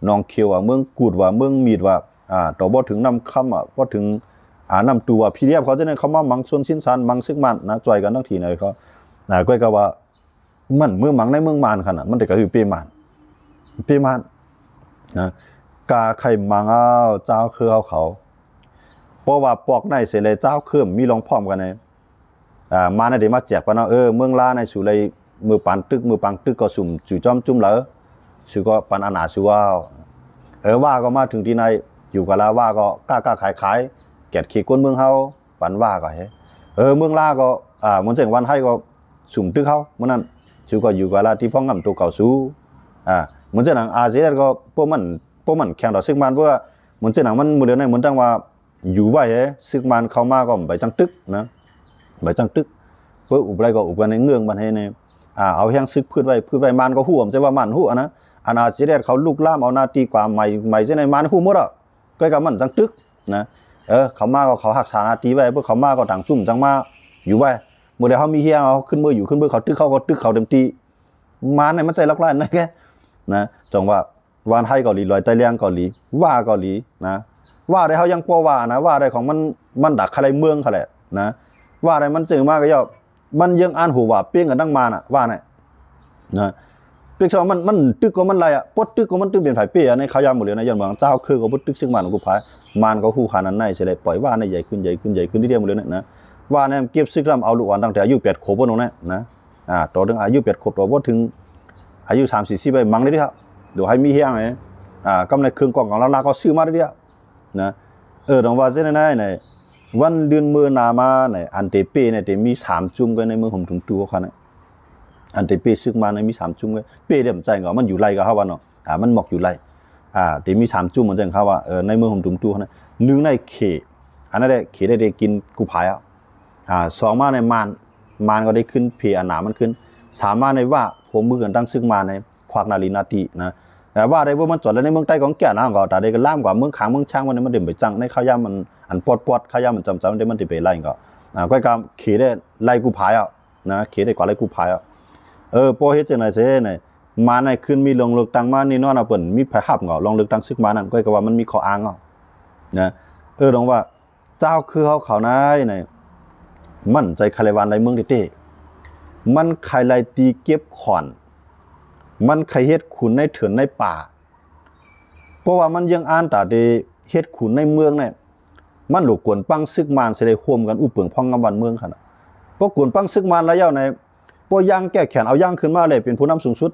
นองเขียวเมืองกูดว่าเมืองมีดว่าต่อบ่ถึงนำคำบ่ถึงนำตัวพี่เรียบเขาจะเนี่ยเขามามังชนชิ้นสันมังซึกมันนะจอยกันทั้งทีเลยเขาก้อยก็ว่ามันเมืองมังในเมืองมานขนาดมันแต่ก็คือเปมานนะกาไข่มังเอาเจ้าคือเขาเพราะว่าปอกในเสเลยเจ้าเครื่มมีลองพร้อมกันเลยมาในเดี๋ยวมาแจกปะเนาะเมืองลาในสุเลยมือปันตึกมือปังตึกก็สุ่มจู่จอมจุ่มเหลอสุก็ปันอาณาสุว่าว่าก็มาถึงที่ไหนอยู่กับลาว่าก็กล้าขายแกะขี้ก้นเมืองเฮาปันว่าก็เมืองลาก็มันเจ๋งวันให้ก็สุ่มตึกเฮาเมื่อนั้นสุก็อยู่กับลาที่พ้องงำตัวเก่าสู้มันเจ๋งหนังอาเซียนก็พวกมันแข่งต่อซึ่งมันเพราะว่ามันเจ๋งหนังมันมือเดียวในเหมือนจังว่าอยู่ไว้ซึ่งมันเข้ามาก็ไปจังตึกนะไปจังตึกเพื่ออุบไรก็อุบกันในเงื่องมันให้เนี่ยเอาแห้งซึกพืชไว้มันก็หัวมันจะว่ามันหัวนะอาเซียนเขาลูกล่ามเอาหน้าตีกว่าใหม่จะในมันหัวหมดอ่ะก็กับมันจังตึกนะเขามาก็เขาหักษาหน้าตีไว้เพื่อเขามาก็ต่างจุ่มจังมาอยู่ไว้เมื่อเดี๋ยวเขามีเฮียเอาขึ้นเมื่ออยู่ขึ้นเมื่อเขาตึกเขาเต็มตีมันเนี่ยมันใจลักลั่นนะแกนะจงว่าวันให้เกาหลีลอยใต้เลี้ยงเกาหลีว่าเกาหลีนะว่าได้เขายังปอว่านะว่าได้ของมันดักอะไรเมืองเขาแหละนะว่าได้มันเจอมากก็ย่อมันยังอ่านหูว่าเปี้ยงกันตั้งมาน่ะว่าเนี่ยนะเปียกชอบมันตึกก็มันอะไรปดตึกก็มันตึกเป็นไผ่เปี้ยในขายาหมดเลยนะยันเมืองเจ้าคือก็ปดตึกซึ่งมันกูพายมันก็หูขานันในเฉลยปล่อยว่าในใหญ่ขึ้นที่เดียวหมดเลยนะว่าเนี่ยเก็บซึกรำเอาลูกอ่อนตั้งแต่อายุ8 ขวบตรงนั้นนะต่อถึงอายุ8 ขวบต่อว่าถึงอายุ30-40ไปมังได้ดิครับเดี๋ยวให้มีเฮียงไงกำไรเครื่องกล่องของเราก็ซื้อมาได้ดินะต้องว่าเส้นไหนเนี่ยวันเดือนมือนามาเนี่ยอันเตเป้เนี่ยแต่มี3 จุ่มกันในเมืองผมถึงตัวเขาเนี่ยอันเตเป้ซึกมาในมี3 จุ่มกันเป้เดี๋ยวใจก็มันอยู่ไรก็เขาว่าเนาะมันหมอกอยู่ไรแต่มี3 จุ่มเหมือนกันเขาว่าในเมืองผมถึงตัวเขาเนี่ยหนึ่งในเขอันนั้นได้เขได้กินกูพาย2 มาในมันก็ได้ขึ้นเพอหนามันขึ้น3 มาในว่าผมมือกันตั้งซึกมาในควักนาลีนาทีนะแต่ว่าได้ว่ามันจอดแล้วในเมืองใต้ของแก่นะก็แต่ได้ก็ล่ามกว่าเมืองขางเมืองช่างมันเด่นไปจังในข้าวยามันอันปอดข้าวยามันจำได้มันติไปไล่ก็ก็กำขี่ได้ไล่กูพายนะขี่ได้กว่าไล่กูพายพอเฮ็ดจังได๋เซ่เนี่ยมาในขึ้นมีลงเลือกตั้งมานี่เนาะเปิ้นมีไผหับก็ลองเลือกตั้งซึกมานั่นก็ว่ามันมีข้ออ้างนะตรงว่าเจ้าคือเขานายเนี่ยมันใจคาเลวันไรเมืองเต้มันใครไรตีเก็บขอนมันใครเฮ็ดขุนในเถื่อนในป่าเพราะว่ามันยังอ่านตาเดเฮ็ดขุนในเมืองเนี่ยมันหลุกกวนปังซึกมานสิได้ร่วมกันอุปเปิงพ่องงำวันเมืองคั่นเพราะกวนปังซึกมานแล้วในบ่ย่างแก้แขนเอาย่างขึ้นมาเลยเป็นผู้นำสูงสุด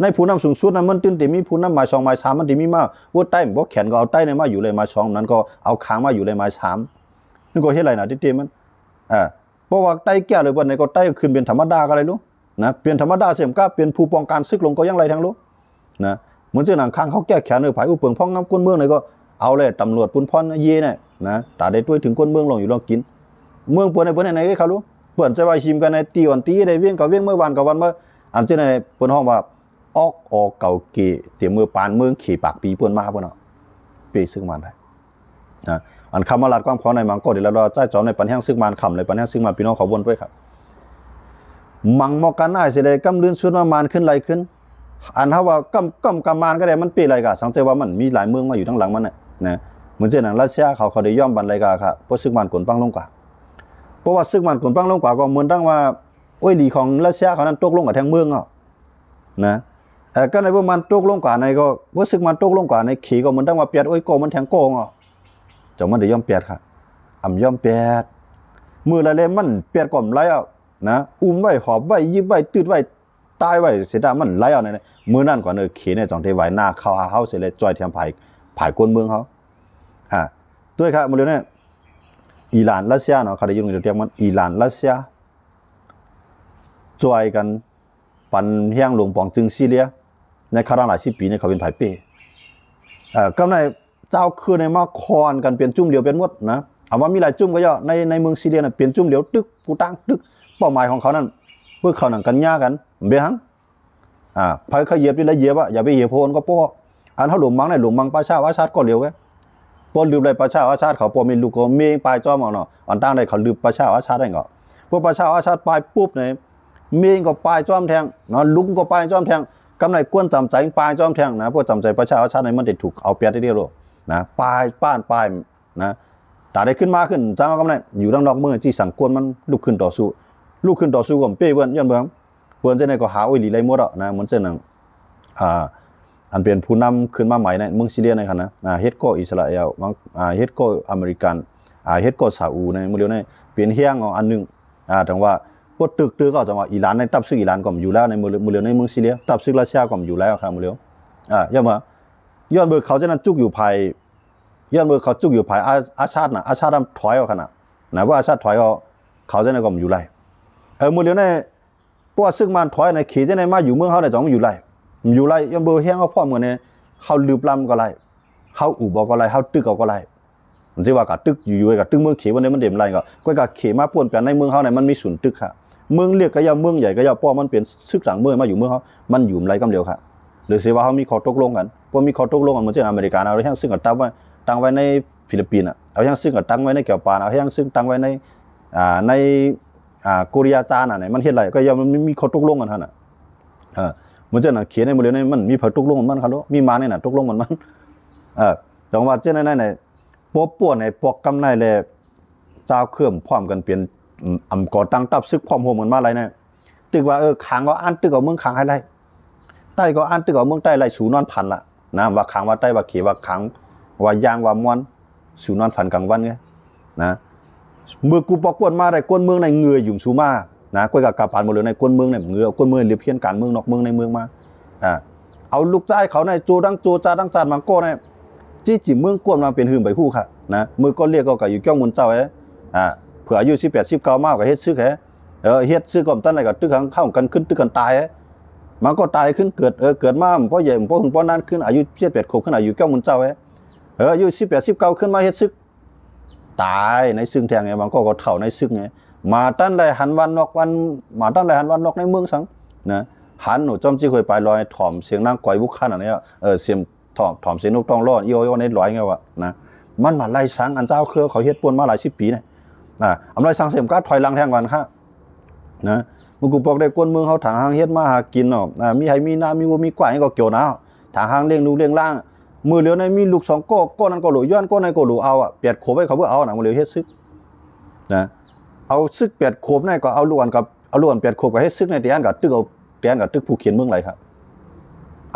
ในผู้นำสูงสุดนั้นมันตื่นแต่มีผู้นำหมาย2หมาย3มันสิมีมาว่าใต้บ่แขนก็เอาใต้ในมาอยู่เลยหมาย2นั้นก็เอาค้างมาอยู่เลยหมาย3นี่ก็เฮ็ดไรน่ะติมันเพราะว่าใต้แก่เลยบ่ไหนก็ใต้ขึ้นเป็นธรรมดาก็อะไรรู้นะเปลี่ยนธรรมดาเสียมก็เป็นผู้ป้องกันซึกลงก็ยังไรทั้งรู้นะเหมือนเจ้าหนังข้างเขาแก้แขนไผอุปเปิงพ่องงำก้นเมืองเลยก็เอาเลยตำรวจปุ้นพรเย่เนี่ยนะตาได้ด้วยถึงก้นเมืองลงอยู่ลองกินเมืองเปิ้นในเปิ้นไหนก็เขารู้เปิ้นจะว่าชิมกันในตีวันตีได้เวียงก็เวียงเมื่อวันก็วันเมื่ออันเจ้าในเปิ้นฮ้องว่าออกเก่าเกเตรียมมือปานเมืองขี่ปากปีเปิ้นมาเปิ้นเนาะปีซึ่งมันได้นะอันคำว่าลัดความขอในมังก็เดี๋ยวเราใจจอในปันแห้งซึ่งมันคำเลยปันแห้งซึ่งมันพี่น้องเขาวนด้วยครับมังมอกันได้สิได้กำลื่นสุดมามานขึ้นไหลขึ้นอันเฮาว่ากำมานก็ได้มันปีไรกะสังเกตว่ามันมีหลายเมืองมาอยู่ทั้งหลังมันนะเหมือนเช่นหนังรัสเซียเขาได้ย่อมบันไรกะค่ะเพราะซึกมันกลปังลงกว่าเพราะว่าซึกมันกลปังลงกว่าก็เหมือนตั้งว่าโอ้ยดีของรัสเซียเขานั้นตกลงกับทางเมืองนะก็ในว่ามันตกลงกว่าในก็ว่าซึกมันตกลงกว่าในขี่ก็เหมือนตั้งว่าเปียดโอ้ยโกมันแทงโกงจังมันได้ย่อมเปียดค่ะย่อมเปียดมือละเล่มันเปียดก่อมไรนะอุ้มไว้หอบไว้ยิบไว้ตืดไว้ตายไว้เสียดายมันไหลเอาเนี่ยมือนั่นก่อนเขียนในจองเทไว้หน้าเข้าหาเฮาเสร็จเลยจอยเทียมผายก้นเมืองเขาด้วยครับมาเลยเนี่ยอิหร่านรัสเซียเนาะเขาได้ยินเรียกมันอิหร่านรัสเซียจอยกันปันเฮียงหลวงปองจึงซีเรียในคาราหลาย10 ปีเนี่ยเขาเป็นผายเป้ก็ในเจ้าคือในมาคอนกันเปลี่ยนจุ่มเดียวเป็นหมดนะเอาว่ามีหลายจุ่มก็ย่อในเมืองซีเรียน่ะเปลี่ยนจุ่มเดียวตึกกูตั้งตึกเป้าหมายของเขานั้นเพื่อเขาหนังกันยากันเบี้ยหังไผเขาเหยียบนี่ละเหยียบอย่าไปเหยียบโพนก็ป้ออันเฮาหลุมมังในหลุมมังประชาอาชาติก็เร็วแกป้อลืมได้ประชาอาชาติเขาป้อมีลูกก็เมงปลายจอมเอาเนาะอันตั้งได้เขาลืมประชาอาชาติได้ก็พวกประชาอาชาติปลายปุ๊บเนี่ยเมงก็ปลายจอมแทงเนาะลุงก็ปลายจอมแทง กำไรกวนจำใจปลายจอมแทงนะพวกจำใจประชาชาติในมันติดถูกเอาเปรียบได้เดียวนะปลายป้านปลายนะแต่ได้ขึ้นมาขึ้นจ้างกำไรอยู่ด้านนอกเมืองที่สังกวนมันลุกขึ้นต่อสู้กับเป้เบิ้นย้อนเบิ้งเปิ้นจะได้ก็หาโอ้ยหลีไรหมดอ่ะนะเหมือนเช่นนั้นอันเป็นผู้นำขึ้นมาใหม่ในเมืองซีเรียในขณะเฮ็ดก็อิสราเอลเฮ็ดก็อเมริกันเฮ็ดก็ซาอุในมื้อเดียวในเปลี่ยนเฮียงอันนึงจังว่าพวกตึกก็จังว่าอิหร่านในตับซึกอิหร่านก็อยู่แล้วในมื้อเดียวในเมืองซีเรียตับซึกรัสเซียก็อยู่แล้วครับมื้อเดียวย่อมาย้อนเบิ่งเขาจะนั้นจุกอยู่ภายย้อนเบิ่งเขาจุกอยู่ภายอาชาติน่ะอาชาติถอยเอาขนาดนะว่าอาชาติถอยเอาเขาจะนั้นก็อยู่ไรมื้อเดียวในพวกซึกมันถอยในเขตจะนั้นมาอยู่เมืองเฮาได้จังอยู่ไรย้อนเบิ่งเฮียงเอาพร้อมกันเนี่ยเฮาลืบล้ำก็ไรเฮาอู่บ่ก็ไรเฮาตึกก็ไรมันสิว่ากับตึกอยู่ๆกับตึกเมืองเขวันนี้มันเด่นไรก็กับเขมาป่วนแปลในเมืองเฮาเนี่ยมันมีศูนย์ตึกค่ะเมืองเล็กก็อย่าเมืองใหญ่ก็อย่าป้อมันเป็นซึกสังเมืองมาอยู่เมืองเฮามันอยู่ไรกำเดียวค่ะหรือสิว่าเฮามีข้อตกลงกันบ่มีข้อตกลงกันเหมือนเช่นอเมริกาเอาอย่างซึ่งก็ตั้งไว้ในฟิลิปปินส์เอาอย่างซึ่งก็ตั้งไว้ในเกี่ยวปานเอาอย่างซึ่งตั้งไว้ในในโคเรียจานน่ะมันเฮ็ดไรก็อย่ามันมีข้อตกลงกันหั่นน่ะเหมือนเช่นน่ะเขียนในมื้อนี้มันมีข้อตกลงมันครับมีมาในน่ะตกลงมันจังว่าเจ้าในไหนปบป่วนในปอกกำในเลยเจ้าเคลื่อนพร้อมกันเปลี่ยนก่อตั้งตับซึกพร้อมโฮมกันมาอะไรเนี่ยตึกว่าขังก็อันตึกเอาเมืองขังให้ไรใต้ก็อันตึกเอาเมืองใต้ไรสูนอนพันละนะว่าขังว่าใต้ว่าเขว่าขังว่ายางว่ามวนสูนอนพันกลางวันไงนะเมื่อกูปอกป่วนมาได้ก้นเมืองในเงืออยู่สูมานะก้อยกับกาผ่านหมดเลยในก้นเมืองในเงือก้นเมืองเรียบเพี้ยนการเมืองนอกเมืองในเมืองมาเอาลูกใต้เขาในโจดังโจจาดังจานมังโก้ในจี้จิเมืองกวนมาเป็นหื่นใบคู่ค่ะนะมือก็เรียกก็อยู่เจ้ามุนเจ้าเผื่ออายุ18 19มากก็เฮ็ดซึกเฮ็ดซึกก็ตั้นอะไรก็ตึกขังเข้ากันขึ้นตึกกันตายมันก็ตายขึ้นเกิดมาเพราะใหญ่เพราะหึงเพราะนั้นขึ้นอายุ7 8 ขวบขึ้นอายุเจ้ามุนเจ้าอายุ18 19ขึ้นมาเฮ็ดซึกตายในซึกแทงไงบางก็เฒ่าในซึกไงมาตั้นได้หันวันนอกวันมาตั้นได้หันวันนอกในเมืองสังนะหันหนูจอมจี้เคยไปลอยถ่อมเสียงนางก่อยบุกขันอันนี้เสียงถ่อมเสียงนกต้องรอดโยในร้อยไงวะนะมันมาไล่สังอันเจ้าเครือเขาเฮ็ดป่วนมาหลาย10 ปีเนี่ยอำไรสังเสมก็ถอยหลังแทงวันค่ะนะมึงกูบอกได้ก้นเมืองเขาถางหางเฮ็ดมาหากินเนาะมีให้มีน้ำมีวัวมีกวายก็เกี่ยวนะถางหางเลี้ยงลูกเลี้ยงล่างมือเหลียวในมีลูก2ก้อนนั้นก็หลุย้อนก้อนในก็หลุเอาเปียดโขบให้เขาเพื่อเอานะมือเหลียวเฮ็ดซึกนะเอาซึกเปียดโขบในก็เอาล้วนกับเอาล้วนเปียดโขบกับเฮ็ดซึกในเตียนกับตึกเอาเตียนกับตึกผู้เขียนเมืองไหลครับ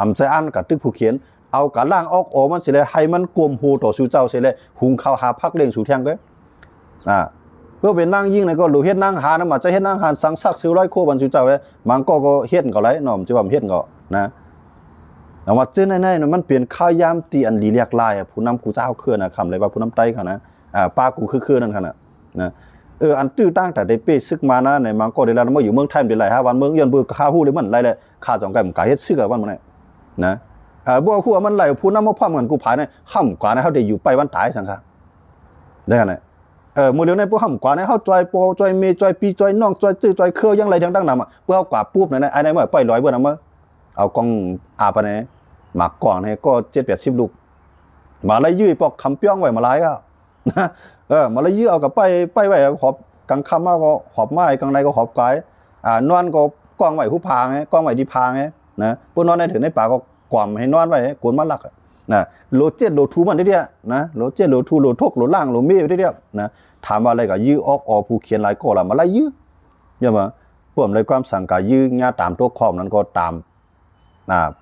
อำใจอันกับตึกผู้เขียนเอากะล่างออกมันสิเลยให้มันกลมหูต่อสู่เจ้าสิเลยหุงข้าวหาพักเลี้ยงสู่แทงก็เพื่อเป็นนั่งยิ่งในก็หลูเฮ็ดนั่งหานะมาจะเฮ็ดนั่งหาสังสักซื้อร้อยโคบันสู่เจ้ามันก็เฮ็ดก็ไหลน้อมจะว่าเฮ็ดก็นะแต่ว่าเจ้าในๆมันเปลี่ยนข้าวยามตีอันลีเรียกลายผู้นำกูเจ้าเครือนะคำเลยว่าผู้นำไต้เขานะป้ากูคือนั่นขนาดนะอันตื้อตั้งแต่ได้เป้ซึกมานะในมันก็ได้แล้วมาอยู่เมืองไทยได้หลายวันเมืองย้อนเบิ่ข้าฮู้เลยมันหลายเลยข้าจองไก่มันกะเฮ็ดซึกกับวันมื้อนี้นะบ่ฮู้ว่ามันไหลผู้นำมาพร้อมกันกูผายในห่ำกว่านะเฮาได้อยู่ไปวันตายสังค่ะได้กันน่ะมื้อเดียวในพวกห่ำกว่าในเฮาจอยโปจอยเมจอยปีจอยน้องจอยจื้อจอยเครือยังไรดังๆนำเพื่อเฮากว่าปุ๊บนั่นไอ้ได้มาปล่อยลอยเบิ่นมาเอากองอาปะเนี่ยหมากกว่างให้ก็7 80ลูกมาเลยยื้อปอกคำเปี้ยงไว้มาหลายก็มาเลยยื้อเอากับไปไว้หอบกลางค่ำมาก็หอบไม้กลางในก็หอบกายนอนก็กองไว้หูพางไงกองไว้ที่พางไงนะพวกนอนในถึงในป่าก็กว่ำให้นอนไว้กวนมาลักนะโลเจ็ดโลทูมันเดียวนะโลเจ็ดโลทูโลทกโลล่างโลเมเดียวนะถามว่าอะไรก็ยื้อออกผู้เขียนหลายก็ละมาไล่ยื้อยังมาพวกเลยความสั่งการยื้องาตามตัวคอมนั้นก็ตาม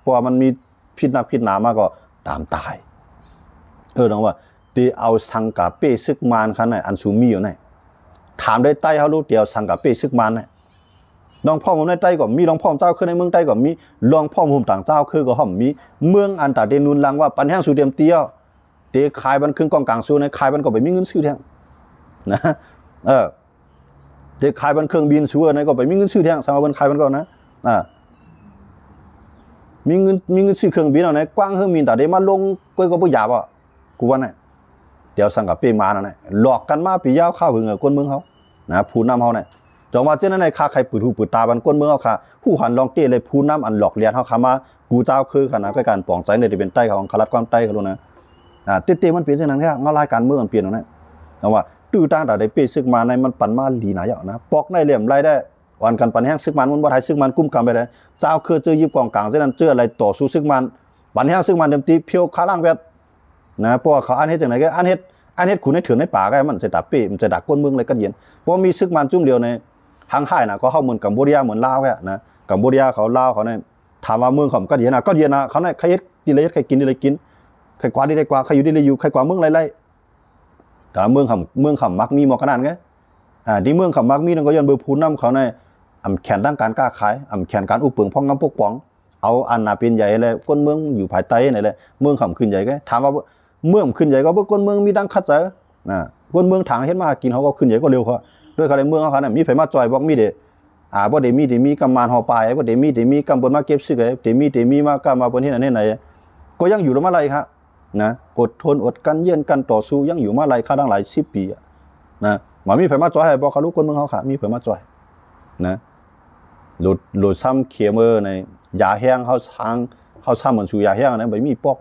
เพราะมันมีพิษนักพิษหนามากก็ตามตายน้องว่าตีเอาสังกาเป้ซึกมานคันไหนอันซูมีอยู่ไหนถามได้ใต้เขารู้เดียวสังกาเป้ซึกมานไหนน้องพ่อผมในใต้ก็มีน้องพ่อเจ้าคือในเมืองใต้ก็มีรองพ่อผมต่างเจ้าคือก็ห่อมมีเมืองอันตาเดนุนลังว่าปันแห้งสูเดียมเตี้ยวเตะขายบันครึ่งกองกลางสูในขายบันก็ไปมีเงินซื้อแทงนะเตะขายบันเครื่องบินสูในก็ไปมีเงินซื้อแทงสามวันขายบันก็นะมีเงินซื้อเครื่องบินเอาไหนกว้างเฮือมีแต่ได้มาลงก้อยก็บ่หยาบกูว่าน่ะเดี๋ยวสังกับเป้มานั่นน่ะหลอกกันมาปียาวข้าวหึงก้นเมืองเขานะผู้นำเขาน่ะจังว่าเจ้านั้นในค่าใครปืดหูปืดตาบันก้นเมืองเขาค่ะผู้หันลองเต้เลยผู้นำอันหลอกเลียนเขาค่ะมากูเจ้าคือขนาดก็การปองใจในที่เป็นใต้ของคารัดความใต้เขารู้นะเต้มันเปลี่ยนเช่นนั้นแค่เงารายการเมืองมันเปลี่ยนตรงนั้นแต่ว่าตื้อตั้งแต่ได้เป้ซึกมาในมันปั่นมาลีหนาเยอะนะปอกในเหลี่ยมไรได้ วันกันปันแห้งซึกมันบ่ไทยซึกมันกุ้มกำไปเลยเจ้าคือเจอยิบกองกลางเท่านั้นเจออะไรต่อสู้ซึกมันปันแห้งซึกมันเต็มที่เพียวขาล่างแบบนะเพราะว่าเขาอันเฮ็ดจังได๋ก็อันเฮ็ดขุนให้ถือในป่าก็มันจะดับปี้มันจะดักก้นเมืองเลยก็เย็นเพราะมีซึกมันจุ่มเดียวในทางค่ายน่ะก็เข้าเหมือนกัมพูชาเหมือนลาวแหละนะกัมพูชาเขาลาวเขาเนี่ยถามว่าเมืองเขาก็เย็นน่ะเขาเนี่ยใครเฮ็ดกินอะไรใครกินอะไรกินใครกว่าได้กว่าใครอยู่ได้อยู่ใครกว่าเมืองไรๆก็เมืองเขามักมีหมอกขนาดไงที่เมืองเขามักมีนั่นก็ย้อนเบอร์พูนนำเขาในอำแขนด้านการค้าขายอำแขนการอุปเปิงพ้องงำปกป้องเอาอันน่ะเป็นใหญ่เลยก้นเมืองอยู่ภายใต้นี่แหละเมืองเขาขึ้นใหญ่ก็ถามว่าเมืองขึ้นใหญ่ก็บ่ก้นเมืองมีดังคัดใจก้นเมืองทางเฮ็ดมากินเขาก็ขึ้นใหญ่ก็เร็วเขาด้วยเขาในเมืองเขาน่ะมีไผมาจ่อยบอกมีเด้บ่ได้มีกำมานเฮาปายบ่ได้มีกำบนมาเก็บซึกได้มีมากำมาบนที่ไหนก็ยังอยู่มาหลายครับนะอดทนอดกันเย็นกันต่อสู้ยังอยู่มาหลายค่าตั้งหลาย10ปีนะบ่มีไผมาจ่อยให้บอกเขารู้คนเมืองเฮาค่ะมีไผมาจ่อยนะหลุดซ้ำเขียมือในยาแห้งเฮาซ้ำเหมือนสู่ยาแห้งนะบ่มีปอก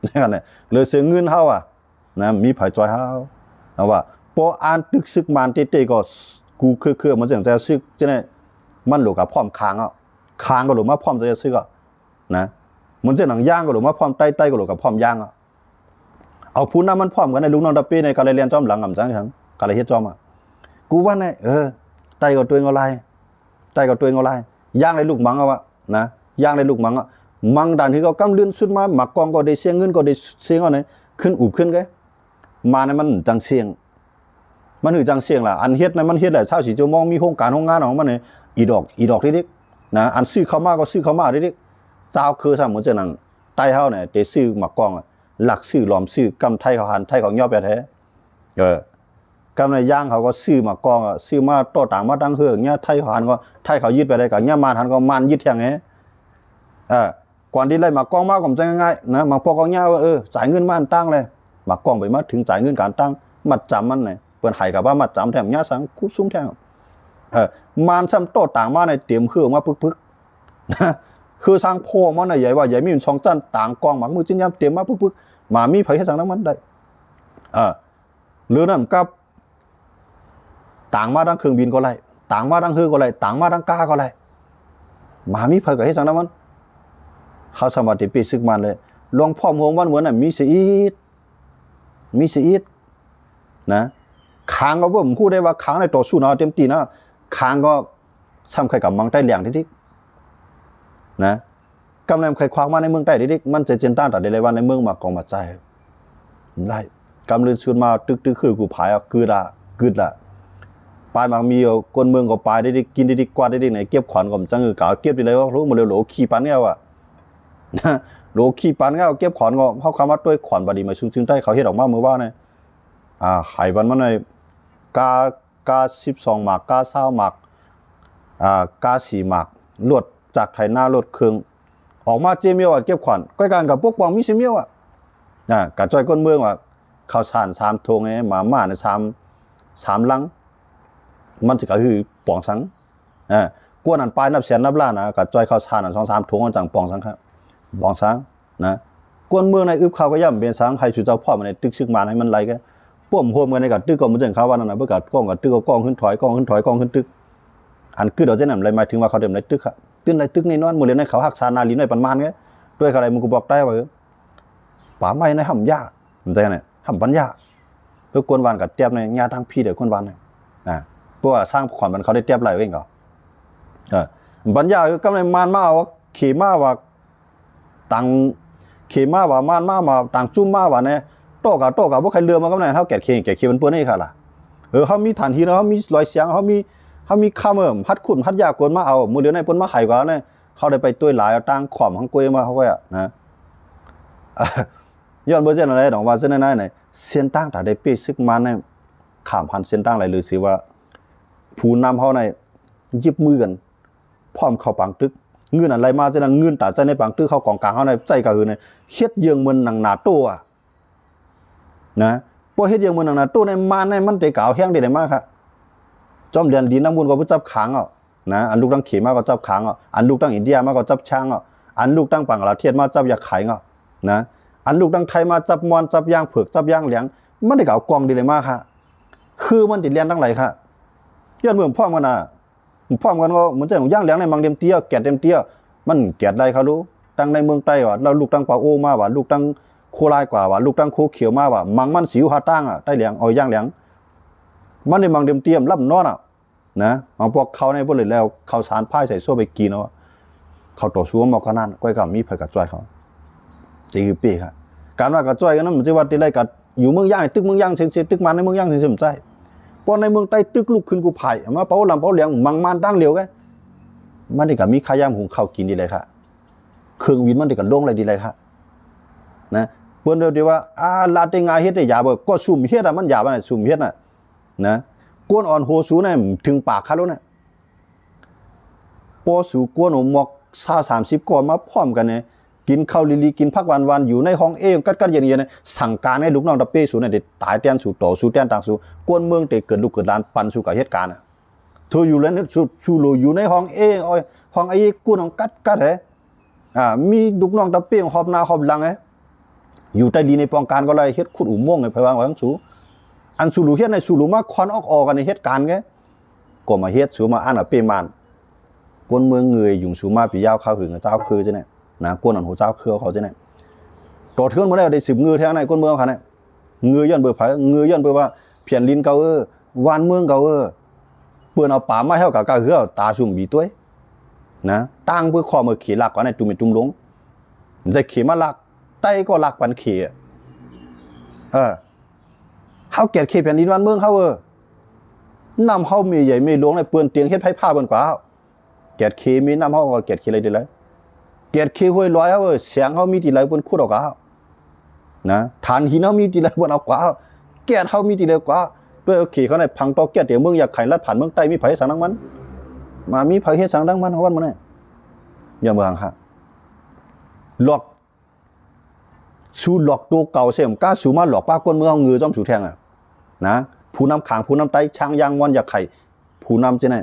นั่นน่ะเลยเสือเงินเฮานะมีไผจ่อยเฮานะว่าพออ่านตึกซึกมันเต้ๆก็กูคือมันจังจะซึกจังได๋มันหลกับพร้อมค้างก็หลมาพร้อมจะซึกนะมันจะหนังย่างก็หลมาพร้อมใต้ก็หลกับพร้อมย่างเอาผู้นำมันพร้อมกันในลุงน้องตะปีในการเรียนจอมหลังจังการเฮ็ดจอมกูว่าเนี่ยใต้ก็ตัวเอาลายใต้ก็ตัวเอาลายย่างในลูกมังนะย่างในลูกมังมังดันที่เขากำเลื่อนสุดมาหมักกองก็ได้เสียงเงินก็ได้เสียงไหนขึ้นอุบขึ้นไงมาในมันจังเสียงมันหือจังเสียงล่ะอันเฮ็ดในมันเฮ็ดแหละชาวสีจะมองมีโครงการโรงงานของมันเนี่ยอีดอกที่ดินะอันซื้อเข้ามาก็ซื้อเข้ามาที่ดิเจ้าคือซะเหมือนจะนั่งใต้เฮาเนี่ยได้ซื้อหมักกองหลักซื้อหลอมซื้อกำไทยเขาหันไทยเขาย่อแบบแท้กำในย่างเขาก็ซื้อหมักกองซื้อมาโตต่างมาตั้งเฮือเงี้ยไทยเขาหันก็ไทยเขายึดไปได้ก็เงี้ยมานหันก็มานยึดแทงไงก่อนที่ไล่หมักกองมาก็จะง่ายๆนะหมักพอก็เงี้ยว่าจ่ายเงินมานตั้งเลยหมักกองไปมาถึงจ่ายเงินการตั้งมัดจำมันเนี่ยเปิ้นให้กับว่ามัดจำแถมเงี้ยสังคุบซุ้มแทงมานซ้ำโตต่างมาในเตรียมคือมาพึกนะคือสร้างโพมันใหญ่ว่าใหญ่มีมันช่องจันต่างกองหมักมือจิ้นยำเตรียมมาพึกมามีไผให้สังนั้นมันได้หรือนั่นกับต่างมาดังเครื่องบินก็ไรต่างมาดังเฮือก็ไรต่างมาดังกาก็ไรมามีไผก็ให้สังนั้นมันเขาสมาธิปีซึกมันเลยลองพร้อมโฮมวันเหมือนน่ะมีสีดนะค้างก็บ่ผมพูดได้ว่าค้างในต่อสู้เนาะเต็มที่นะค้างก็ซ้ำใครกับมังใต้เหลียงทิกนะกำลังใครคว้างมาในเมืองใต้ทิกมันจะเจนต้านตัดได้เลยว่าในเมืองมากองมาใจได้กำลืนชวนมาตึกคือกูผายกึดละปลายมักมีคนเมืองก็ปลายได้กินได้กว่าได้ไหนเก็บขวัญก็จังกะเก็บได้เลยว่ารู้หมดเลยโหลขี้ปันเงานะโหลขี้ปันเงาเก็บขวัญก็เฮาคำว่าด้วยขวัญบ่ดีมาซึ่งใต้เขาเฮ็ดออกมาเมื่อว่าเนี่ยไข่วันมันในกา12หมากกา20หมากกา4หมากลวดจากไถนาลวดเครื่องออกมาเจเมียวเก็บขวัญใกล้กันกับพวกปองมีเสเมียวกะจ้อยก้นเมืองข้าวสาร3ทงไงมาใน3ลังมันสิก็คือปองสังกวนอันปลายนับแสนนับล้านนะกะจ้อยข้าวสาร2-3ทงจังปองสังครับปองสังนะกวนเมืองในอึบข้าวก็ย่ำเป็นสังให้สุเจ้าพ่อมันในตึกซึกมาให้มันไหลกันป่วมโฮมกันในกับตึกก็มันจังเขาว่านั่นน่ะเบิ่งกับกล้องกับตึกก็กล้องขึ้นถอยกล้องขึ้นตึกอันคือดอกจังนั้นเลยหมายถึงว่าเขาเดิมในตึกครับตื่นในตึกนี่นอนมื้อเรียนในเขารักษานาลีในประมาณไงด้วยอะไรมึงก็บอกได้ว่าป่าไม้ในห่ำหญ้ามันจังได๋ห่ำปัญญาทุกคนวานกับเตียบในหญ้าทางพี่เด้อคนวานน่ะเพราะว่าสร้างขวัญมันเขาได้เตียบหลายเองก็ปัญญาคือกำลังมานมาว่าขี่มาว่าตังขี่มาว่ามานมาต่างจุ่มมาว่าเนี่ยโตกับบ่ใครเรือมากับไหนเฮาแก่เขียมันเปิ้นนี่ค่ะล่ะเฮามีฐานที่เฮามีรอยเสียงเฮามีค่าเมิ่มพัดขุนพัดยากวนมาเอามื้อเดือนในเปิ้นมาให้กว่าเนี่ยเฮาได้ไปตุ้ยหลายตั้งขอมของกวยมาเฮาก็นะย้อนบ่เจนอะไรดอกว่าเจนนั้นไหนเส้นตั้งถ้าได้เป้ซึกมันเนี่ยข้ามพันเส้นตั้งหลายหรือสิว่าผู้นำเฮาในยิบมือกันพร้อมเข้าปังตึกเงินอะไรมาจะนั้นเงินตาใจในปังตึกเข้ากองกลางเฮาในใจก็คือเนี่ยเฮ็ดเยืองมันหนังหนาโตนะพอเฮ็ดอย่างมื้อนั้นน่ะตู้ในมาในมันได้กาวแห้งได้มากครับจอมเดือนดีน้ำมูลก็บ่จับขังนะอันลูกตั้งเขมาก็จับขังอันลูกตั้งอินเดียมาก็จับช้างอันลูกตั้งปังลาเทียนมาจับยาไข่นะอันลูกตั้งไทยมาจับมอนจับย่างเผือกจับย่างเหลียงมันได้กาวกองดีเลยมากค่ะคือมันติดเรียนทั้งหลายค่ะย้อนเมืองพ่อมันน่ะ พร้อมกันก็เหมือนจะย่างแหลงในมังเต็มเตี้ยแกะเต็มเตี้ยมันแกะได้เขารู้ตั้งในเมืองใต้ว่าเราลูกตั้งปลาโอมาว่าลูกตั้งโคลายกว่าว่าลูกตั้งโคเขียวมาว่ามังมันสิวหาตั้งอ่ะใต้เหลียงเอาย่างแหลงมันในมังเต็มเตี้ยรับนอนอ่ะนะเอาพวกเขาในพวกเลยแล้วเขาสารพ่ายใส่โซ่ไปกินเนาะเขาต่อสู้มาขนาดก้อยกับมีเผยกับจ้อยเขาจีคือปีครับการว่ากับจ้อยกันนั้นมันจะว่าที่ไรกับอยู่เมืองย่างตึกเมืองย่างเสียตึกมันในเมืองย่างเสียใจพอในเมืองใต้ตึกลูกขึ้นกูไผ่มาเป้าลำเป้าเหลียงมังมันตั้งเหลียวกันมันได้กับมีขายามหุงข้าวกินดีเลยค่ะเครื่องวินมันได้กับโล่งอะไรดีเลยค่ะนะเพื่อนเดียวว่าลาเตงาเฮ็ดได้ยาบ่ก็สุ่มเฮ็ดอ่ะมันยาบ่สุ่มเฮ็ดน่ะนะก้นอ่อนโหสูเนี่ยถึงปากคาแล้วเนี่ยปอสูก้นหมอก30 ก้อนมาพร้อมกันเนี่ยกินข้าวลีกินพักวันอยู่ในห้องกัดเย็นเนี่ยสั่งการให้ลูกน้องตะเป้สูเนี่ยตายแตนสู่ต่อสู่แตนต่างสู่ก้นเมืองเตเกิดลูกเกิดหลานปันสู่กับเหตุการณ์อ่ะเธออยู่แล้วสู่อยู่ในห้องห้องก้นของกัดมีลูกน้องตะเป้หอบหน้าหอบหลังอยู่ใต้ดินในปองการก็เลยเฮ็ดขุดอุโมงค์ให้ไปวางไว้ทั้งสู่อันสู่ลูเฮ็ดในสู่ลูมาควันออกกันในเหตุการณ์แกก็มาเฮ็ดสู่มาเป้มันก้นเมืองเงยอยู่สู่มาปียาวข้าวหึงเจ้าคือจังเนี่ยนะก้นอันหัวเจ้าคือเขาจังเนี่ยต่อเทือนมาได้10 เงือแท้ในก้นเมืองเขาเนี่ยเงยย้อนเบอร์ไผเงยย้อนเบอร์ว่าเพียนลินเก่าวานเมืองเก่าเปิ้นเอาป่ามาให้กับกะเหือตาซุ่มบีต้วยนะตั้งเพื่อข้อมือขี่ลักก่อนในตุ่มตุ่มลงได้ขี่มาลักไต้ก็ลักปันขี่เฮาเกียดขี่แผ่นดินวานเมืองเฮานำเฮามีใหญ่มีหลวงในเปื้อนเตียงเฮ็ดไผผ้าเบิ่นกว่าเกียดขี่มีนำเฮาก็เกียดขี่อะไรดีเลยเกียดขี้ห้วยลอยเสียงเขามีตีไรบนคู่ดอกก้านะฐานหินเขามีตีไรบนเอากว่าแก่เขามีตีไรกว่าเพื่อขี่เขาในพังตอกแก่เดี๋ยวเมืองอยากไข่ลัดผ่านเมืองใต้มีไผ่สังดังมันมามีไผ่เฮ็ดสังดังมันเขาวันมันเนี่ยอย่าเมืองค่ะหลอกสู้หลอกตัวเก่าเสียมกล้าสู้มาหลอกป้าก้นเมืองเงือจ้อมสู่แทงนะผู้นำขางผู้นำไตช้างยางวันอยากไข่ผู้นำจะไหน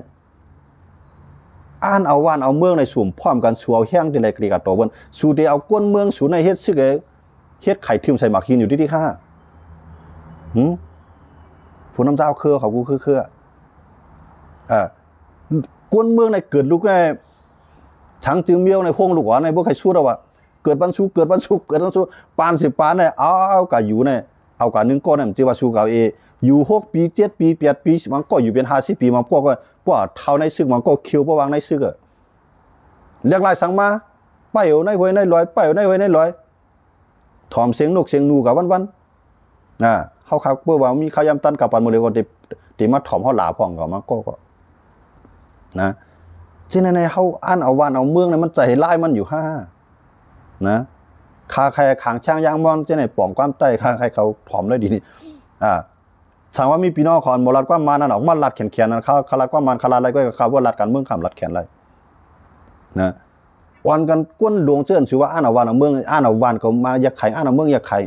เอาว่านเอาเมืองในสุ่มพร้อมกันสู่เอาแห้งที่ไรกรีกาตัวบนสู่เดียวเอาก้นเมืองสู่ในเฮ็ดซึกเฮ็ดไข่ทิมใส่หมากหินอยู่ที่ข้าผู้นำเจ้าคือเขากูคือก้นเมืองในเกิดลูกในช้างจือเมียวในพวงลูกหวานในพวกใครสู้เราอะเกิดบันสู้ปาน10 ปานเนี่ยเอากะอยู่เนี่ยเอากะ1 ก้อนเนี่ยมันจะว่าสู้กับอยู่6 ปี 7 ปี8 ปีมันก็อยู่เป็น50 ปีมันก็เท่าในซึกมันก็คิววางในซึกเรียกลายสั่งมาไปอยู่ในห้วยในลอยไปอยู่ในห้วยในลอยถอมเสียงนกเสียงนูกับวันเขาคักเพื่อว่ามีขยำตันกับปันมือเลยก็ติมาถอมเขาหลาพ่องกับมันก็นะที่ในเขาเอาวันเอาเมืองเนี่ยมันใจไล่มันอยู่นะคาใครขางช่างยางมอนที่ไหนป่องความใต้คาใครเขาถอมได้ดีนี่สั่งว่ามีพี่น้องขอนมรัดกว่ามานั่นออกมาลัดแขนนั่นเขาลัดกว่ามันคาลัดอะไรก็เขาว่าลัดกันเมืองขำลัดแขนอะไรนะวันกันก้นหลวงเชื่อชื่อว่าเอาวันเอาเมืองเอาวันก็มาอยากไข่เอาเมืองอยากไข่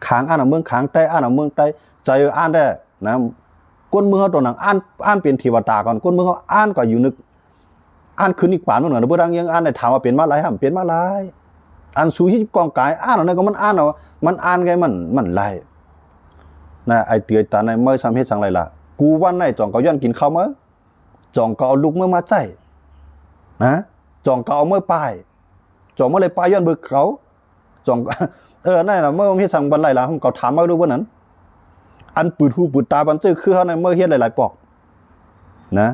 ขางเอาเมืองขางใต้เอาเมืองใต้ใจได้นะก้นเมืองเขาตัวหนังเป็นเทวดาก่อนก้นเมืองเขาก็อยู่นึกคืนอีกป่านมันเหมือนเพื่อดังยังได้ถามว่าเป็นมาไรห้ามเป็นมาไรสู้ที่กองกายเอาเนี่ยก็มันมันไงมันไรนะไอเตือนตาในเมื่อทำให้สังไรล่ะกูวันไหนจ่องก็ย้อนกินข้าวมั้งจ่องก็เอาลูกเมื่อมาใจนะจ่องก็เอาเมื่อปลายจ่องเมื่อไรปลายย้อนเบิกเขาจ่องนั่นแหละเมื่อให้สั่งบันไรล่ะเขาถามมาดูว่านั้นปืดหูปืดตาบันเจอคือเขาในเมื่อเฮ็ดหลายๆปอกนะ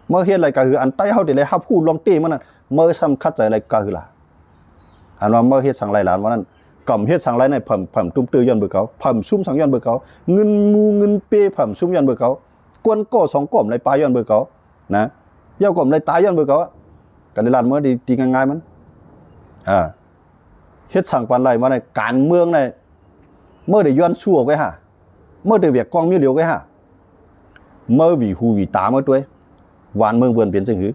เมื่อเฮ็ดอะไรก็คือใต้เขาเดี๋ยวเลยห้าพูดลองตีมันนั่นเมื่อซ้ำคัดใจอะไรก็คือล่ะว่าเมื่อเฮ็ดสั่งไรล่ะวันนั้นก่อมเฮ็ดสั่งไรในผมตุ้มตื้อย้อนเบิกเขาผมซุ่มสั่งย้อนเบิกเขาเงินมูเงินเป้ผมซุ่มย้อนเบิกเขากวนก็2 ก้อมในปลาย้อนเบิกเขานะเย้าก้อมในตายย้อนเบิกเขากันในลานเมื่อดีง่ายๆมันเฮ็ดสั่งปันไรมาในการเมืองในเมื่อได้ย้อนชั่วไว้ฮะเมื่อได้เวียกกองมีเหลียวไว้ฮะเมื่อวีหูวีตาเมื่อตัววานเมืองเบือนเปลี่ยนจังหือ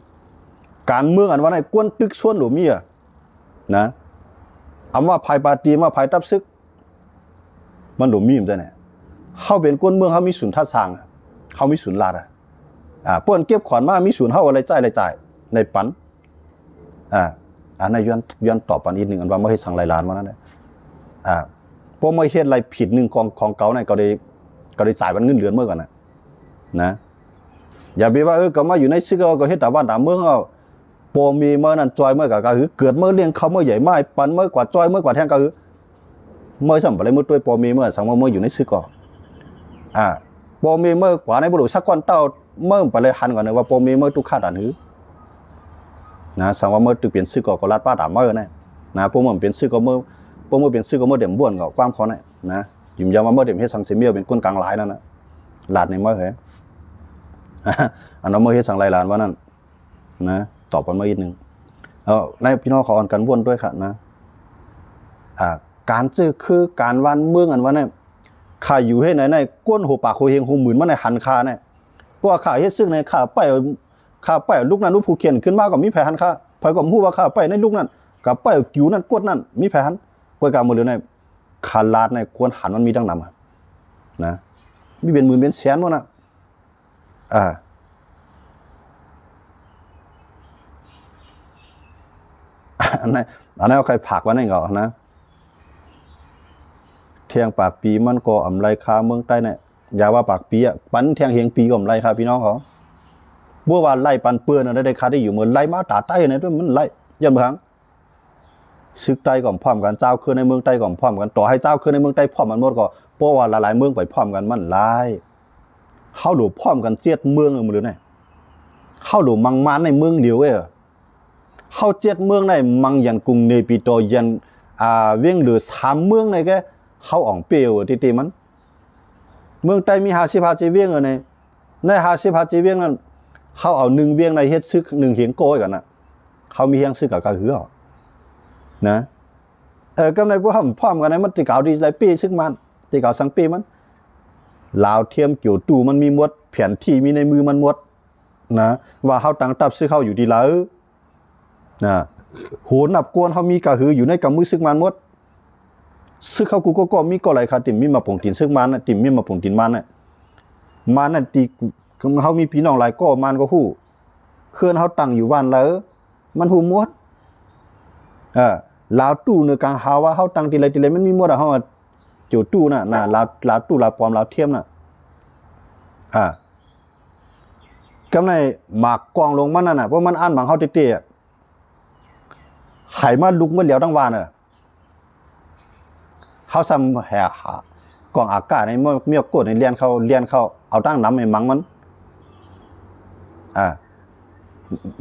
การเมืองอันว่าในกวนตึกส่วนหรือมีนะว่าภายปาตีมาภายตับซึกมันหลุมมีมได้เนี่ยเขาเป็นก้นเมืองเขามีศูนย์ท่าสร้างเขามีศูนย์ลาดเปิ้นเก็บขอนมามีศูนย์เขาอะไรจ่ายในปันในย้อนตอบปันอีกหนึ่งอันว่าไม่ให้สั่งรายล้านมานั่นเลยพวกไม่เฮ็ดอะไรผิดหนึ่งของเก่าเนี่ยก็ได้จ่ายมันเงินเดือนเมื่อก่อนนะ อย่าไปว่าก็มาอยู่ในซึกก็เฮ็ดแต่บ้านแต่เมืองเอาปมีเมื่อนั้นจอยเมื่อก็คือเกิดเมื่อเลี้ยงเขาเมื่อใหญ่ไม้ปันเมื่อกว่าจอยเมื่อกว่าแทงก็คือเมื่อสัมปะเลยเมื่อตัวปมีเมื่อสังเมื่ออยู่ในซึกก็ปมีเมื่อกว่าในบุรุษสักคนเต้าเมื่อไปเลยหันก่อนเลยว่าปมีเมื่อตุกขาดอันหือนะสังว่าเมื่อตุเปลี่ยนซึกก็รัดป้าตามเมื่อนะพวกมันเปลี่ยนซึกก็เมื่อพวกมันเปลี่ยนซึกก็เมื่อเดี่ยมบ้วนก็ความเขาเนี่ยนะยิ่งยาวมาเมื่อเดี่ยมเฮ็ดสังเสมียวเป็นก้นกลางหลายนั่นนะหลาดในเมื่อเหรออันนั้นเมื่อเฮ็ดสังหลายหลานว่านั่นนะตอบกันมาอีกนึงในพี่น้องขออ่อนกันบ้วนด้วยครับนะการจื้อคือการวันเมืองอันว่าเนี่ยข้าอยู่ให้ในก้นหัวปากหัวเฮงหัวหมื่นมาในหันคาเนี่ยเพราะว่าข้าเฮ็ดซึ่งในข้าไปลูกนั้นลูกผู้เขียนขึ้นมาก็มีแผลหันคาไผก็ฮู้ว่าข้าไปในลูกนั้นกับไปกิ้วนั้นกดนั้นมีแผลหันกวยกามือเหลือในขาลาดในควรหันมันมีดังนำนะมีเป็นหมื่นเป็นแสนบ่น่ะอันนั้นเอาใครผักไว้ในเงานะเทียงปากปีมันก็อำไรคาเมืองใต้เนี่ยอย่าว่าปากปีปันเทียงเฮียงปีก็อำไรคาพี่น้องเขาบัวว่าไล่ปันเปื้อนได้คาได้อยู่เหมือนไล่มาตาใต้เนี่ยด้วยมันไล่ยันบางซึกใต้ก่อมพร้อมกันเจ้าคือในเมืองใต้ก่อมพร้อมกันต่อให้เจ้าคือในเมืองใต้พร้อมมันหมดก็เพราะว่าหลายๆเมืองไปพร้อมกันมันไล่เข้าหลูพร้อมกันเจียดเมืองมือหรือไงเข้าหลูมังมานในเมืองเดียวเข้าเจ็ดเมืองในมังยันกรุงเนปิโตยันเวียงหรือ3 เมืองในแกเข้าอ่องเปียวตีมันเมืองใต้มี50 เวียงใน50 เวียงนั้นเข้าเอา1 เวียงในเฮ็ดซึก1 เหียงโกยกันน่ะเขามีเฮียงซึกกับกะหือนะก็ในพวกพร้อมกันในมันติเก่าดีหลายปีซึกมันติเก่าสังปีมันลาวเทียมเกี่ยวตู่มันมีหมดแผนที่มีในมือมันหมดนะว่าเขาตั้งตับซึกเข้าอยู่ดีแล้วนะโหนับกวนเขามีกะหืออยู่ในกำมือซึกมันหมดซึกเขากูก็มีก็หลายคาติมมีมาปงตินซึกมันน่ะติมมีมาปงตินมันน่ะมันน่ะตีเขามีพี่น้องหลายก็มันก็ฮู้เคลื่อนเขาตั้งอยู่บ้านแล้วมันฮู้หมดลาวตู้ในกลางหาว่าเขาตั้งทีไรมันมีหมดเฮาจู่ตู้น่ะลาวตู้ลาวปลอมลาวเทียมน่ะกำในหมากกองลงมันนั่นน่ะเพราะมันอ่านหมังเฮาเตี้ยๆไขมาลุกเมื่อเหลียวทั้งวานเขาซ้ำแห่กองอากาศในเมียกดในเรียนเขาเอาตั้งน้ำให้มังมัน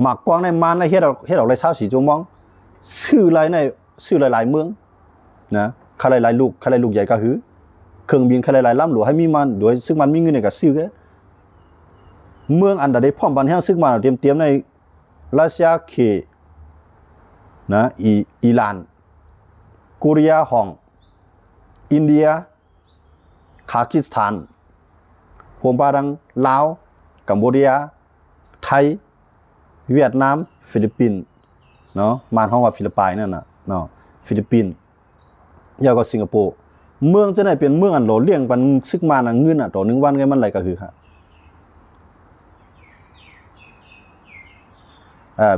หมากกองในมันในเฮ็ดออกเลย24 ชั่วโมงชื่อหลายเมืองนะใครหลายลูกใหญ่ก็หือเครื่องบินใครหลายลำหลวงให้มีมันโดยซึ่งมันมีเงินในก็ซื้อแกเมืองอันใดได้พร้อมบันแห่งซึ่งมันเตรียมในรัสเซียเคนะอิหร่านกอริยาฮ่องอินเดียคาซัคสถานผมปาดังลาวกัมพูชาไทยเวียดนามฟิลิปปินส์เนาะมานห้องว่าฟิลิปปินส์นั่นน่ะเนาะฟิลิปปินส์ยาวก็สิงคโปร์เมืองจะได้เป็นเมืองอันโหลเลี้ยงปันซึกมาน่ะเงินต่อ1 วันไงมันไหลก็คือครับ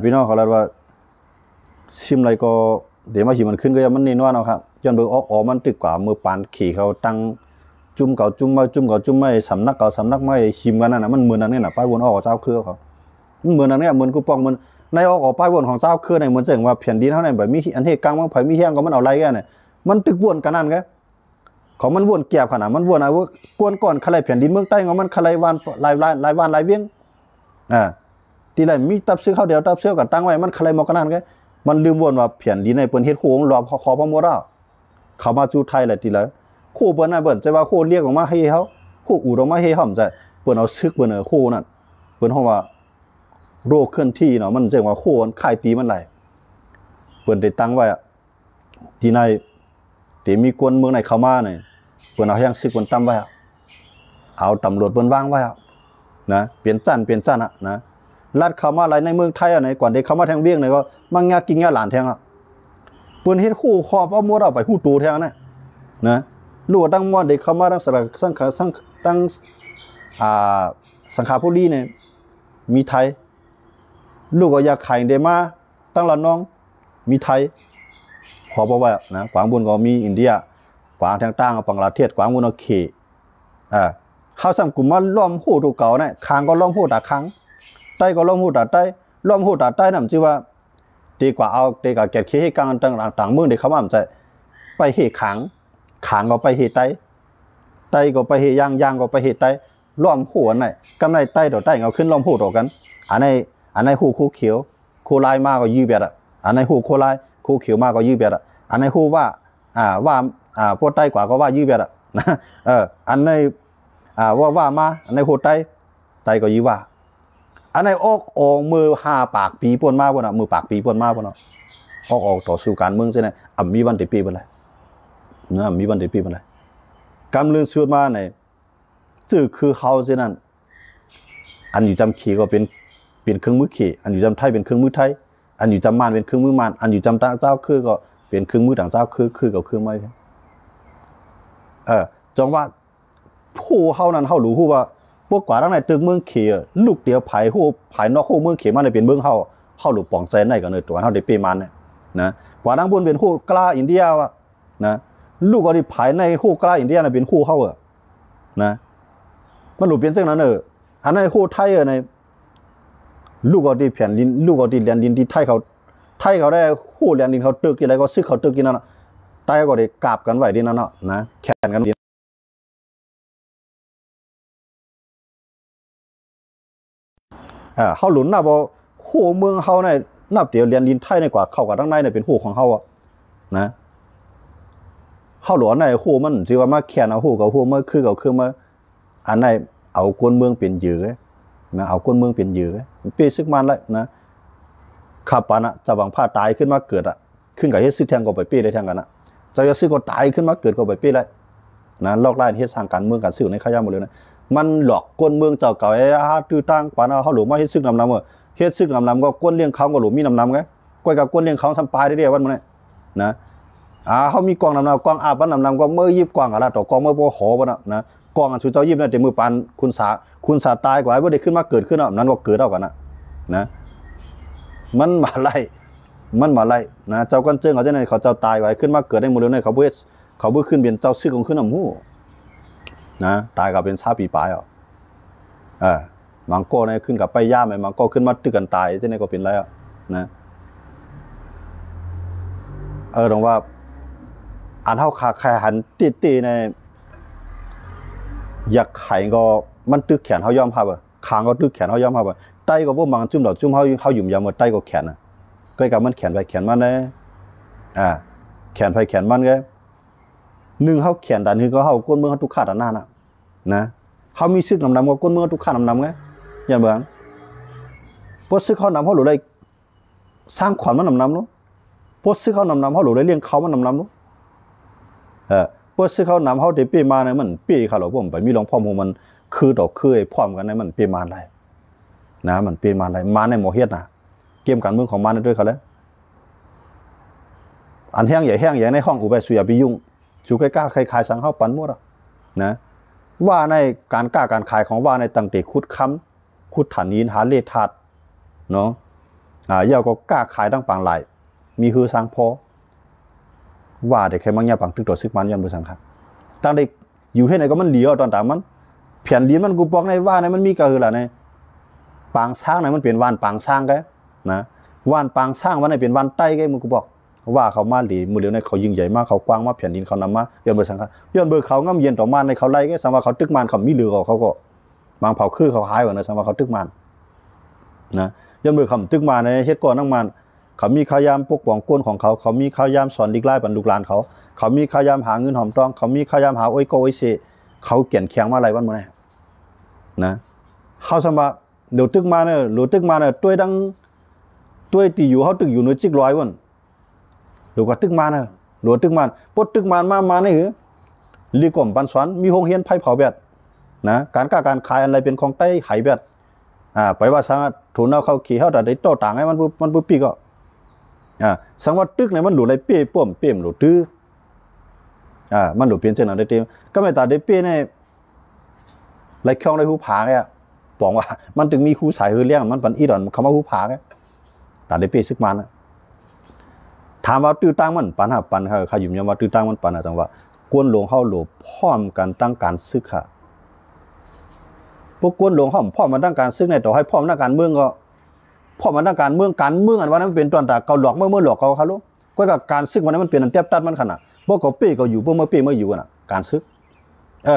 พี่น้องเขาเรียกว่าซิมไรก็เดี๋ยวมาหิมันขึ้นก็ยังมันนี่นวลเอาครับย้อนเบิ่งออกมันตึกกว่ามือปานขี่เขาตั้งจุ่มเก่าจุ่มไม่สำนักเก่าสำนักไม่หิมกันนั่นน่ะมันเหมือนอันนี้น่ะป้ายวนออกเจ้าเครือเขามันเหมือนอันนี้เหมือนกูปองมันในออกป้ายวนของเจ้าเครือในเหมือนเจ๋งว่าแผ่นดินเท่านั้นแบบมีอันเทกลางมันไผมีเฮียงก็มันเอาไรกันเนี่ยมันตึกวนกันนั่นแกของมันวนเกียบขนาดมันวนเอาว่ากวนก่อนคลายแผ่นดินเมืองใต้ของมันคลายวานหลายเวียงทีไรมีตับซื้อข้าวเดียวตับเสื้อกันตั้งไว้มันคลายหมอกกันนั่นแกมันลืมวนว่าแผ่นดินในเปิ้นเฮ็ดโค้งรอบคอพม่าเขามาจูไทยแหละทีละโคเปิ้นน่ะเปิ้นจะว่าโคเรียกออกมาให้เขาโคอูดออกมาให้เฮาจะเปิ้นเอาซึกเปิ้นโคนั่นเปิ้นเฮาว่าโรคเคลื่อนที่เนาะมันจังว่าโคมันคายตีมันไหลเปิ้นได้ตั้งไว้ที่ในที่มีคนเมืองไหนเข้ามาเนี่ยเปิ้นเอาแฮงซึกเปิ้นตั้มไว้เอาตำรวจเปิ้นวางไว้นะเปลี่ยนจันนะลัดเข้ามาหลายในเมืองไทยไหนก่อนได้เข้ามาทางเวียงไหนก็มังยากินยาหลานแทงเปิ้นเฮ็ดคู่ครอบเอาหมดเอาไปฮู้ตูแทงนะลูกตั้งมอดได้เข้ามาตั้งสังสังขาบุรีเนี่ยมีไทยลูกก็อยากขายได้มาตั้งละน้องมีไทยขอบอกว่านะกวางบุญก็มีอินเดียกวางทางตั้งบังกลาเทศกวางบุญเอาเข เขาสำกุมมาล้อมหูถูกเก่าเนี่ยคางก็ล้อมหูตาคางใต้ก็ล้อมหูตาใต้ล้อมหูตาใต้นั่นชื่อว่าดีกว่าเอาดีกว่าเก็บขี้ให้กลางต่างเมืองเด็กเขาว่ามันจะไปเหตุขางก็ไปเหตุใต้ก็ไปเหตุย่างก็ไปเหตุใต้ล้อมหูอันไหนกำไรใต้ต่อใต้เอาขึ้นล้อมหูต่อกันอันในหูคู่เขียวคู่ลายมากก็ยืดเบียดอ่ะอันในหูคู่ลายคู่เขียวมากก็ยืดเบียดอ่ะอันในหูว่าพวกใต้กว่าก็ว่ายืดเบียดอ่ะนะอันในว่ามาอันในหูใต้ก็ยืดว่าอันในออกมือ5 ปากปีป่นมาป่นอ่ะมือปากปีป่นมาป่นอ่ะออกต่อสู้การเมืองใช่ไหมมีวันติปีเป็นไรนะมีวันติปีเป็นไรกำลังสุดมาในจื่อคือเขาใช่นั่นอันอยู่จำขี่ก็เป็นเครื่องมือขี่อันอยู่จำไทยเป็นเครื่องมือไทยอันอยู่จำมานเป็นเครื่องมือมานอันอยู่จำต่างเจ้าคือก็เป็นเครื่องมือต่างเจ้าคือกับเครื่องไม้จงว่าผู้เขานั้นเขารู้ว่าพวกกว่าทั้งในตึกเมืองขี่ลูกเดียวภายนอกคู่เมืองขี่มันในเป็นเมืองเขาหลุดป่องใจในกันเลยตัวเขาได้เปมันเนี่ยนะกว่าทั้งบนเป็นคู่กล้าอินเดียวะนะลูกก็ที่ภายในคู่กล้าอินเดียเป็นคู่เขานะมันหลุดเป็นเช่นนั้นอันนั้นคู่ไทยในลูกก็ที่แผ่นดินลูกก็ที่แดนดินที่ไทยเขาได้คู่แดนดินเขาตึกที่ไรก็ซื้อเขาตึกที่นั่นใต้ก็ได้กราบกันไหวที่นั่นนะแข่งกันเขาหลุนนะบอกคู่เมืองเขาในนับเดียวเรียนดินไทยในกว่าเข้ากับทั้งในเนี่ยเป็นคู่ของเขานะเขาหลวในคู่มันจีว่ามาแข่งเอาคู่กับคู่เมื่อคือกับคือเมื่ออันในเอากวนเมืองเป็นยื้อนะเอากวนเมืองเป็นยื้อปีซึกมันเลยนะขับปานะจะบังผ้าตายขึ้นมาเกิดขึ้นกับเฮ็ดซึกแทงก็ไปปีได้แทงกันจะซึกก็ตายขึ้นมาเกิดก็ไปปีเลยนะลอกไล่เฮ็ดสร้างการเมืองการซื้อในขย่าหมดเลยนะมันหลอกกวนเมืองเจ้าเก่าตื้อตั้งปานะเขาหลวมาเฮ็ดซึกนำเฮ็ดซึกนำก็กวนเลี้ยงเขาก็หลวมีนำไงก้อยกับกวนเลี้ยงเขาทำปลายได้เดียววันมันนะเขามีกองนำกองอาบนำก็เมื่อยิบกองอะไรต่อกองเมื่อโบหอบนะกองอันสุดเจ้ายิบนั่นแต่มือปานคุณสาตายกว่าไอ้บ่ได้ขึ้นมาเกิดขึ้นนั้นก็เกิดเอากันนะมันมาไล่นะเจ้ากันเจิ้งเขาจะไหนเขาเจ้าตายไว้ขึ้นมาเกิดได้หมดเลยเขาเบื่อขึ้นเป็นเจ้าซื้อของขึ้นน้ำหูนะตายกับเป็นชาปีปลายมังโก้เนี่ยขึ้นกับไปย่าไหมมังโก้ขึ้นมาตึกกันตายจะไหนก็เป็นไรนะตรงว่าอันเท่าขาแขหันตีในอยากไข่ก็มันตึกแขนเขาย่อมพับคางก็ตึกแขนเขาย่อมพับไตก็พวกมังจุ่มดอกจุ่มเขาหยุ่มยำมาไตก็แขนก็กับมันแขนไปแขนมันเลยแขนไปแขนมันไงหนึ่งเขาแขนแต่หนึ่งก็เขาก้นเมืองเขาทุกขาดหน้านะเขามีซึกนำก็ก้นเมืองทุกขาดนำไงอย่างเบื้องพวกซึกเขานำเขาหลุดเลยสร้างขวัญมันนำเนาะพวกซึกเขานำเขาหลุดเลยเลี้ยงเขามันนำเนาะพวกซึกเขานำเขาเดี๋ยวปีมาเนี่ยมันปีเขาหรอผมไปมีหลวงพ่อมูมันคือดอกคือไอ้พร้อมกันเนี่ยมันปีมาอะไรนะมันปีมาอะไรมาในหมอเฮ็ดนะเกมการเมืองของมันด้วยเขาแล้วอันแห้งใหญ่ในห้องอุบายสุยาบิยุ่งจูใกล้ๆใครสังเข้าปันมั่วนะว่าในการกล้าการขายของว่าในตั้งแต่คุดค้ำคุดฐานยินหาเลธาตุเนาะเยาก็กล้าขายตั้งปางไหลมีคือสังพอว่าเด็กใครบางอย่างปังถึงตัวซึกมันยันบุสังครับตั้งแต่อยู่ให้ไหนก็มันเหลียวตอนต่างมันเพียนลิ้นมันกูบอกในว่าในมันมีกระหือละในปางช้างในมันเป็นวานปางช้างแกนะวานปางช้างวันไหนเป็นวานไต้แกมึงกูบอกว่าเขามาหลีมือเดียวในเขายิ่งใหญ่มากเขากว้างมากเพียนดินเขานำมาย้อนเบอร์สังครับย้อนเบอร์เขาง่ำเย็นต่อมาในเขาไล่แกสังว่าเขาตึกมันเขามีเหลือเขาก็บางเผาคือเขาหายกว่านะสังว่าเขาตึกมันนะย้อนเบอร์เขาตึกมันในเฮ็ดก่อนนั่งมันเขามีขยามปกป้องก้นของเขามีขยามสอนดิกไล่บรรลุกลานเขามีขยามหาเงินหอมทองเขามีขยามหาโอ้ยโกโอ้ยเสเขาเกี่ยนแข็งมาอะไรวันเมื่อไหร่นะเขาสมบัติเดี๋ยวตึกมาเนี่ยหรือตึกมาเนี่ยตัวตีอยู่เขาตึกอยู่ในจิกร้อยวันหรือว่าตึกมาเนี่ยหรือตึกมันปดตึกมาเนี่ยคือลีกลมปันสวนมีห้องเฮียนไผ่เผาแบบนะการกล้าการขายอะไรเป็นของใต้ไหแบบไปว่าสังถูนเอาเขาขี่เขาแต่ได้โตต่างให้มันปุ๊บปีก็สังว่าตึกเนี่ยมันหลุดอะไรเปี้ยป้อมเปี้ยมหลุดตื้อมันหลุดเปลี่ยนเช่นนั้นได้เต็มก็ไม่ตัดได้เปี้ยเนี่ยไรคลองไรหูผาเนี่ยบอกว่ามันถึงมีคู่สายคือเลี้ยงมันปันอีดอนเขามาหูผาเนี่ยตัดได้เปี้ยซึกมันนะถามว่าตื้อตั้งมันปันหาปันเขาหยุ่มยำว่าตื้อตั้งมันปันจังว่ากวนหลวงเข้าหลวงพร้อมกันตั้งการซึกค่ะ พวกกวนหลวงห้อมพ่อมาตั้งการซึ่งในต่อให้พ่อมาตั้งการเมืองก็พ่อมาตั้งการเมืองอันว่านั้นเป็นตอนตาเกาหลอกเมื่อหลอกเขาลูกก็กับการซึ่งวันนั้นมันเป็นอันเทียบตัดมันขนาดพวกก็ปี้ก็อยู่พวกเมื่อปี้เมื่ออยู่น่ะการซึก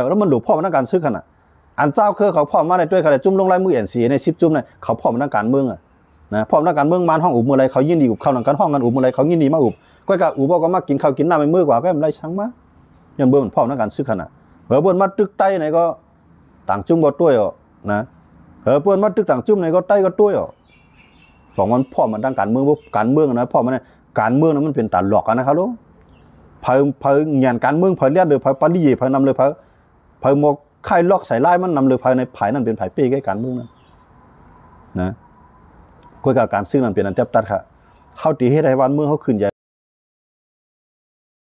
แล้วมันหลุดพ่อมาตั้งการซึกขนาดอันเจ้าคือเขาพ่อมาในด้วยกันจุ่มลงลายมือNCใน10จุ่มเนี่ยเขาพ่อมาตั้งการเมืองนะพ่อมาตั้งการเมืองมานห้องอุบมืออะไรเขายินดีอุบเข้าหลังกันห้องกันอุบมืออะไรเขายินดีมาอุบก็กับอุบก็มากินข้าวกินน้ำไปมือกว่าก็ไม่ไรช่างมายังเบิ่งพ่อมาตั้งการซึกขนาดเบนมาตึกใต้ไหนก็ต่างจุ่มก็ต้วยนะเปิ้นมาตึกต่างจุ่มไหนก็ใต้ก็ต้วยบอกมันพ่อมันตั้งการเมืองนะพ่อมันการเมืองนั้นมันเป็นตาหลอกกันนะครับลูกเพิ่งเงียนการเมืองเพิ่งเลียดเลยเพิ่งปฏิเพิ่งนำเลยเพิ่งหมกไข่ลอกใส่ไล่มันนำเลยภายในภายนั้นเป็นภายปีใกล้การเมืองนะก็กับการซึ่งนั้นเป็นอันเทียบตัดค่ะเขาตีให้ได้วันเมืองเขาขึ้นใหญ่